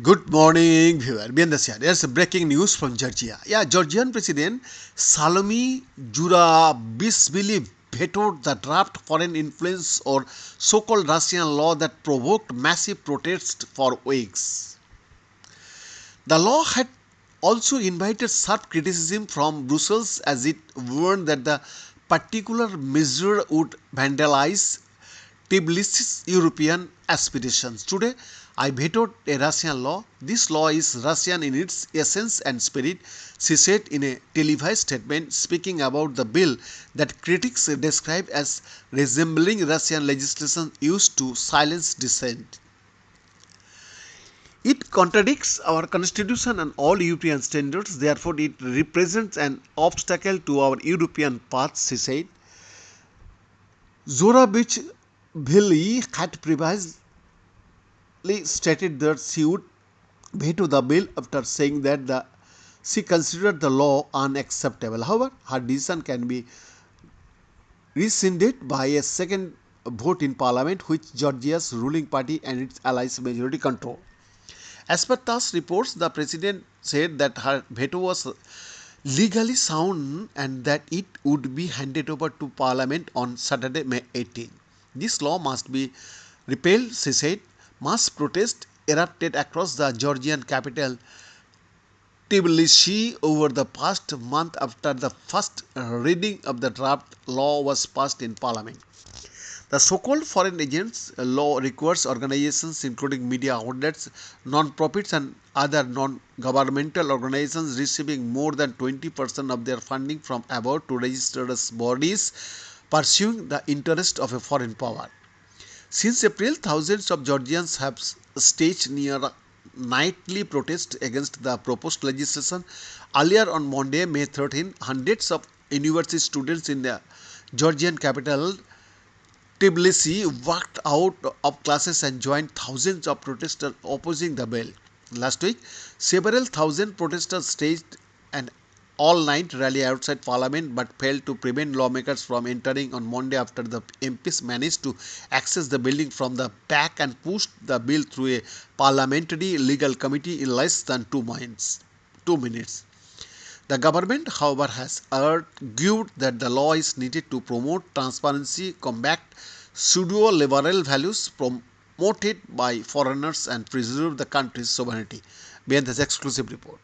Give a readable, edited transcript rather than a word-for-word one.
Good morning, viewer. There's breaking news from Georgia. Georgian President Salome Zurabishvili vetoed the draft foreign influence or so-called Russian law that provoked massive protests for weeks. The law had also invited sharp criticism from Brussels as it warned that the particular measure would vandalize Tbilisi's European aspirations. Today, I vetoed a Russian law. This law is Russian in its essence and spirit, she said in a televised statement, speaking about the bill that critics describe as resembling Russian legislation used to silence dissent. It contradicts our constitution and all European standards, therefore, it represents an obstacle to our European path, she said. Zorabishvili had previously stated that she would veto the bill after saying that she considered the law unacceptable. However, her decision can be rescinded by a second vote in parliament, which Georgia's ruling party and its allies majority control. As per TASS reports, the president said that her veto was legally sound and that it would be handed over to parliament on Saturday, May 18. This law must be repealed, she said. Mass protests erupted across the Georgian capital Tbilisi over the past month after the first reading of the draft law was passed in parliament. The so-called foreign agents law requires organizations including media outlets, non-profits and other non-governmental organizations receiving more than 20% of their funding from abroad to register as bodies pursuing the interest of a foreign power. Since April, thousands of Georgians have staged near nightly protests against the proposed legislation. Earlier on Monday, May 13, hundreds of university students in the Georgian capital Tbilisi walked out of classes and joined thousands of protesters opposing the bill. Last week, several thousand protesters staged an all-night rally outside parliament but failed to prevent lawmakers from entering on Monday after the MPs managed to access the building from the back and pushed the bill through a parliamentary legal committee in less than 2 minutes. The government, however, has argued that the law is needed to promote transparency, combat pseudo-liberal values promoted by foreigners, and preserve the country's sovereignty. BN's exclusive report.